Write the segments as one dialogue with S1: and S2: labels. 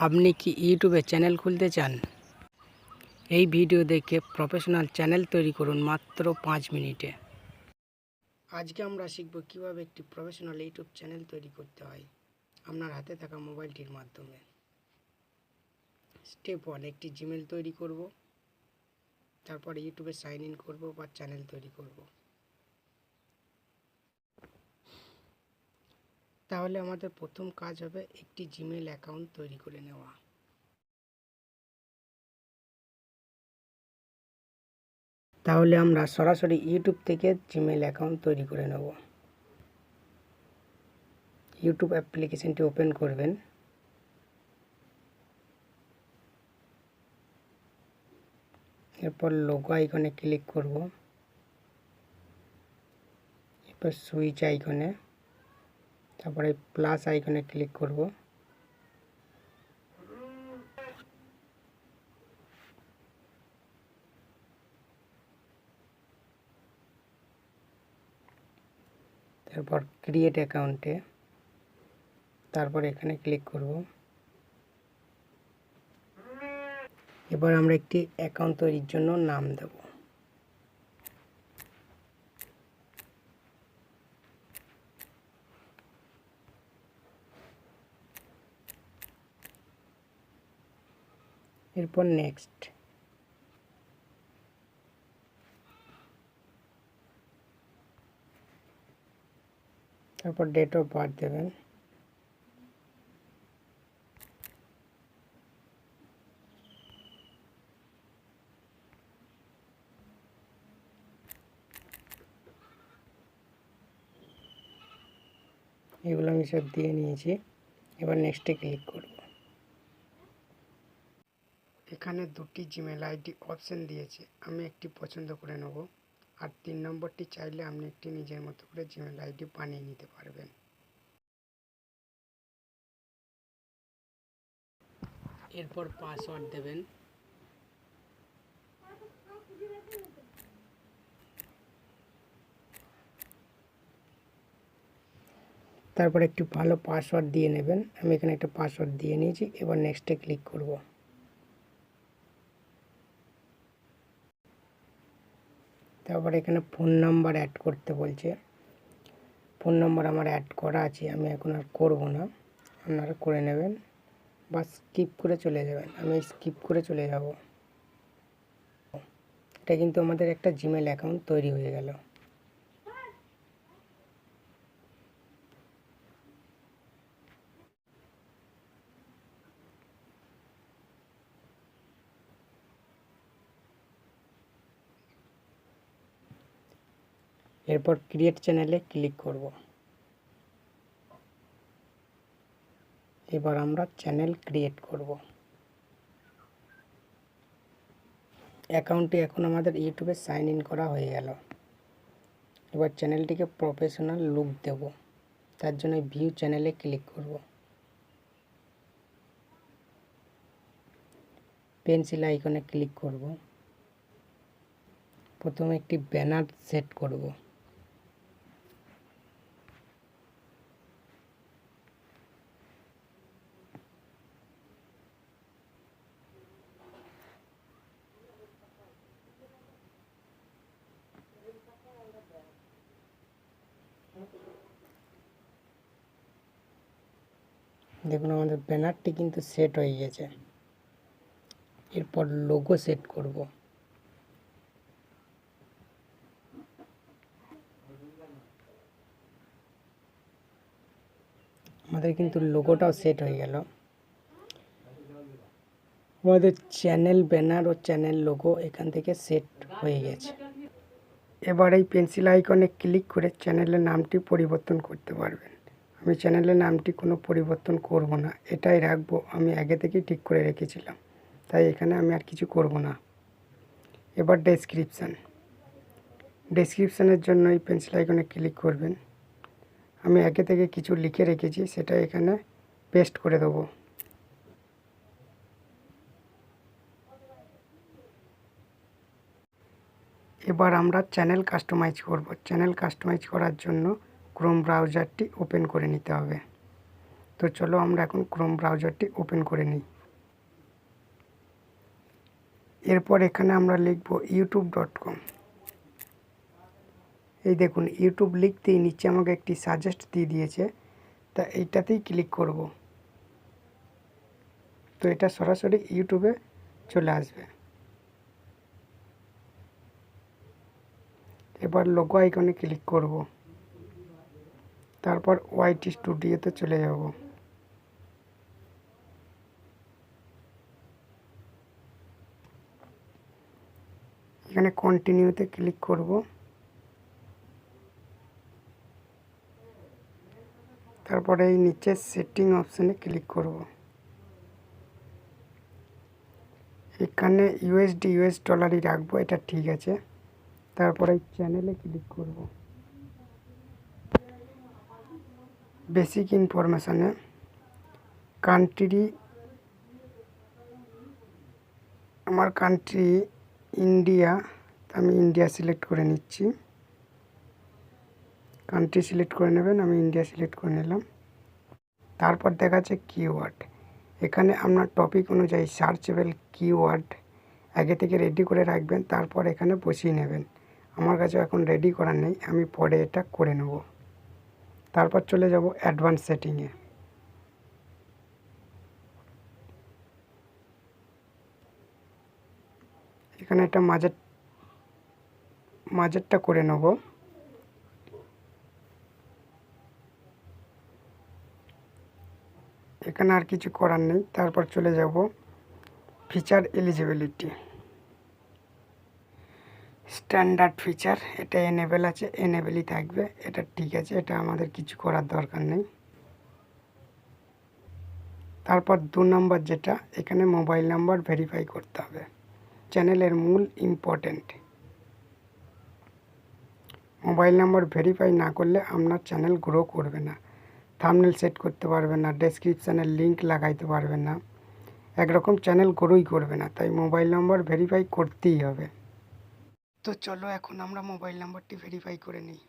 S1: আপনি কি ইউটিউবে চ্যানেল খুলতে চান? এই ভিডিও দেখে প্রফেশনাল চ্যানেল তৈরি করুন মাত্র 5 মিনিটে। আজকে আমরা শিখব কিভাবে একটি প্রফেশনাল ইউটিউব চ্যানেল তৈরি করতে হয় আপনার হাতে থাকা মোবাইলটির মাধ্যমে। স্টেপ 1, একটি জিমেল তৈরি করব। তারপরে ইউটিউবে সাইন ইন করব বা চ্যানেল তৈরি করব। তাহলে আমাদের প্রথম কাজ হবে একটি জিমেল অ্যাকাউন্ট তৈরি করে নেওয়া। তাহলে আমরা সরাসরি ইউটিউব থেকে জিমেল অ্যাকাউন্ট তৈরি করে নেব। ইউটিউব অ্যাপ্লিকেশনটি ওপেন করবেন। এরপর লোগো আইকনে ক্লিক করব। এরপর সুইচ আইকনে, তারপরে প্লাস আইকনে ক্লিক করব। তারপর ক্রিয়েট অ্যাকাউন্টে, তারপর এখানে ক্লিক করব। এবার আমরা একটি অ্যাকাউন্ট তৈরির জন্য নাম দেব। এরপর নেক্সট। তারপর ডেট অফ বার্থ দেবেন। এগুলো আমি সব দিয়ে নিয়েছি। এবার নেক্সটে ক্লিক করব। এখানে দুটি জিমেল আইডি অপশন দিয়েছে, আমি একটি পছন্দ করে নেব। আর 3 নম্বরটি চাইলে আপনি একটি নিজের মতো করে জিমেল আইডি বানিয়ে নিতে পারবেন। এরপর পাসওয়ার্ড দেবেন। তারপর একটি ভালো পাসওয়ার্ড দিয়ে নেবেন। আমি এখানে একটা পাসওয়ার্ড দিয়ে নিয়েছি। এবার নেক্সটে ক্লিক করব। তারপর এখানে ফোন নাম্বার অ্যাড করতে বলছে। ফোন নাম্বার আমার অ্যাড করা আছে, আমি এখন আর করব না, আপনারা করে নেবেন বা স্কিপ করে চলে যাবেন। আমি স্কিপ করে চলে যাব। এটা কিন্তু আমাদের একটা জিমেল অ্যাকাউন্ট তৈরি হয়ে গেল। এরপর ক্রিয়েট চ্যানেলে ক্লিক করব। এবার আমরা চ্যানেল ক্রিয়েট করব। অ্যাকাউন্টটি এখন আমাদের ইউটিউবে সাইন ইন করা হয়ে গেল। এবার চ্যানেলটিকে প্রফেশনাল লুক দেব। তার জন্য ভিউ চ্যানেলে ক্লিক করব। পেন্সিল আইকনে ক্লিক করব। প্রথমে একটি ব্যানার সেট করব। দেখুন আমাদের ব্যানারটি কিন্তু সেট হয়ে গেছে। এরপর লোগো সেট করব। আমাদের কিন্তু লোগোটাও সেট হয়ে গেল। আমাদের চ্যানেল ব্যানার ও চ্যানেল লোগো এখান থেকে সেট হয়ে গেছে। এবার এই পেন্সিল আইকনে ক্লিক করে চ্যানেলের নামটি পরিবর্তন করতে পারবেন। আমি চ্যানেলের নামটি কোনো পরিবর্তন করব না, এটাই রাখবো। আমি আগে থেকেই ঠিক করে রেখেছিলাম, তাই এখানে আমি আর কিছু করব না। এবার ডেসক্রিপশানের জন্য এই পেন্সিল আইকনে ক্লিক করবেন। আমি আগে থেকে কিছু লিখে রেখেছি, সেটা এখানে পেস্ট করে দেবো। এবার আমরা চ্যানেল কাস্টমাইজ করব। চ্যানেল কাস্টমাইজ করার জন্য ক্রোম ব্রাউজারটি ওপেন করে নিতে হবে। তো চলো আমরা এখন ক্রোম ব্রাউজারটি ওপেন করে নিই। এরপর এখানে আমরা লিখব youtube.com। এই দেখুন ইউটিউব লিখতেই নিচে আমাকে একটি সাজেস্ট দিয়ে দিয়েছে, তা এইটাতেই ক্লিক করব। তো এটা সরাসরি ইউটিউবে চলে আসবে। এবার লোগো আইকনে ক্লিক করব, তারপর ওয়াইটি স্টুডিওতে চলে যাব। এখানে কন্টিনিউতে ক্লিক করব, তারপরে এই নিচে সেটিং অপশানে ক্লিক করব। এখানে ইউএসডি ইউএস ডলারই রাখবো, এটা ঠিক আছে। তারপরে চ্যানেলে ক্লিক করব। বেসিক ইনফরমেশানে কান্ট্রি, আমার কান্ট্রি ইন্ডিয়া, আমি ইন্ডিয়া সিলেক্ট করে নিচ্ছি। কান্ট্রি সিলেক্ট করে নেবেন, আমি ইন্ডিয়া সিলেক্ট করে নিলাম। তারপর দেখাচ্ছে কিওয়ার্ড। এখানে আপনার টপিক অনুযায়ী সার্চেবল কিওয়ার্ড আগে থেকে রেডি করে রাখবেন, তারপর এখানে বসিয়ে নেবেন। আমার কাছে এখন রেডি করা নেই, আমি পরে এটা করে নেব। তারপর চলে যাব অ্যাডভান্স সেটিংয়ে। এখানে একটা মাঝেরটা করে নেব। এখানে আর কিছু করার নেই। তারপর চলে যাব ফিচার এলিজিবিলিটি, স্ট্যান্ডার্ড ফিচার, এটা এনেবেল আছে, এনেবেলই থাকবে, এটা ঠিক আছে, এটা আমাদের কিছু করার দরকার নেই। তারপর 2 নম্বর যেটা, এখানে মোবাইল নাম্বার ভেরিফাই করতে হবে, চ্যানেলের মূল ইম্পর্টেন্ট। মোবাইল নাম্বার ভেরিফাই না করলে আপনার চ্যানেল গ্রো করবে না, থাম্বনেল সেট করতে পারবেন না, ডেসক্রিপশানে লিঙ্ক লাগাইতে পারবেন না, একরকম চ্যানেল গ্রোই করবে না। তাই মোবাইল নাম্বার ভেরিফাই করতেই হবে। তো চলো এখন আমরা মোবাইল নাম্বারটি ভেরিফাই করে নিই।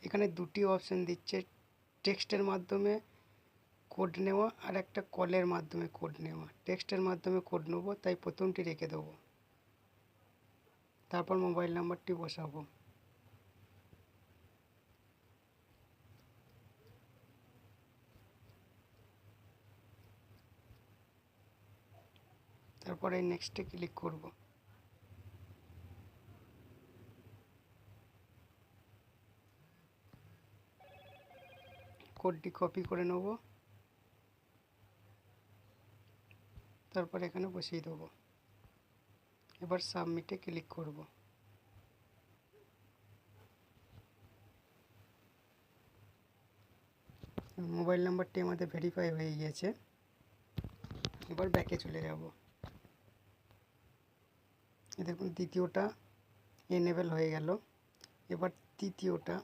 S1: এখানে দুটি অপশান দিচ্ছে, টেক্সটের মাধ্যমে কোড নেওয়া আর একটা কলের মাধ্যমে কোড নেওয়া। টেক্সটের মাধ্যমে কোড নেব, তাই প্রথমটি রেখে দেবো। তারপর মোবাইল নাম্বারটি বসাবো। তারপর এই নেক্সটে ক্লিক করব। কোডটি কপি করে নেব, তারপর এখানে বসিয়ে দেবো। এবার সাবমিটে ক্লিক করব। মোবাইল নাম্বারটি আমাদের ভেরিফাই হয়ে গিয়েছে। এবার ব্যাকে চলে যাব। দেখুন দ্বিতীয়টা এনেবেল হয়ে গেল। এবার তৃতীয়টা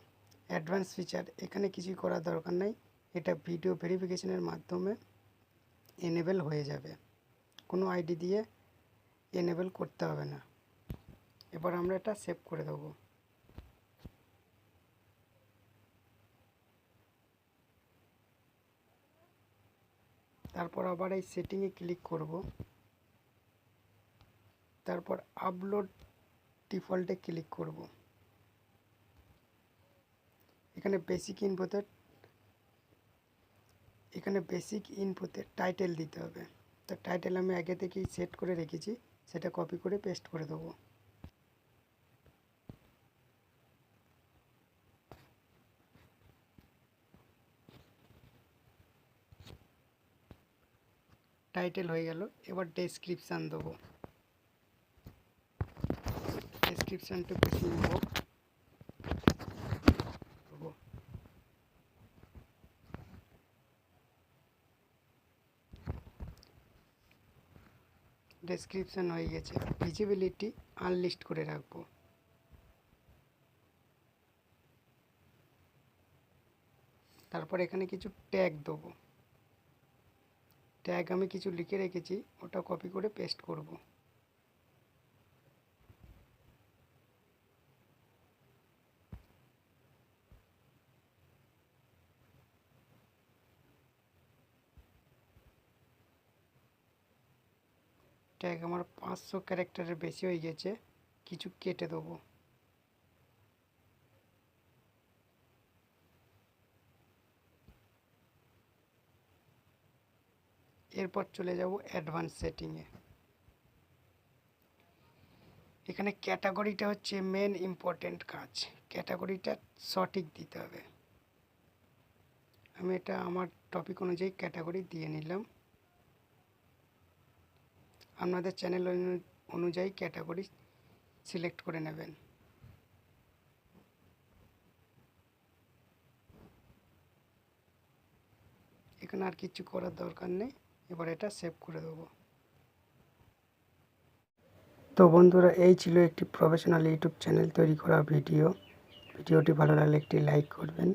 S1: অ্যাডভান্স ফিচার, এখানে কিছুই করার দরকার নাই, এটা ভিডিও ভেরিফিকেশনের মাধ্যমে এনেবেল হয়ে যাবে, কোনো আইডি দিয়ে এনেবেল করতে হবে না। এবার আমরা এটা সেভ করে দেবো। তারপর আবার এই সেটিংয়ে ক্লিক করব, তারপর আপলোড ডিফল্টে ক্লিক করব। এখানে বেসিক ইনফোতে টাইটেল দিতে হবে। তো টাইটেল আমি আগে থেকেই সেট করে রেখেছি, সেটা কপি করে পেস্ট করে দেবো। টাইটেল হয়ে গেল। এবার ডেসক্রিপশান দেবো, ডেসক্রিপশানটা বেশি নেব। ডেসক্রিপশান হয়ে গেছে। ভিজিবিলিটি আনলিস্ট করে রাখবো। তারপর এখানে কিছু ট্যাগ দেবো। ট্যাগ আমি কিছু লিখে রেখেছি, ওটা কপি করে পেস্ট করব। ট্যাগ আমার 500 ক্যারেক্টারের বেশি হয়ে গেছে, কিছু কেটে দেবো। এরপর চলে যাব অ্যাডভান্স সেটিংয়ে। এখানে ক্যাটাগরিটা হচ্ছে মেন ইম্পর্টেন্ট কাজ, ক্যাটাগরিটা সঠিক দিতে হবে। আমি এটা আমার টপিক অনুযায়ী ক্যাটাগরি দিয়ে নিলাম। আপনাদের চ্যানেল অনুযায়ী ক্যাটাগরি সিলেক্ট করে নেবেন। এখানে আর কিছু করার দরকার নেই, এবার এটা সেভ করে দেবো। তো বন্ধুরা, এই ছিল একটি প্রফেশনাল ইউটিউব চ্যানেল তৈরি করা ভিডিওটি ভালো লাগলে একটি লাইক করবেন।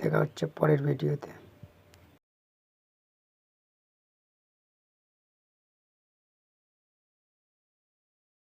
S1: দেখা হচ্ছে পরের ভিডিওতে।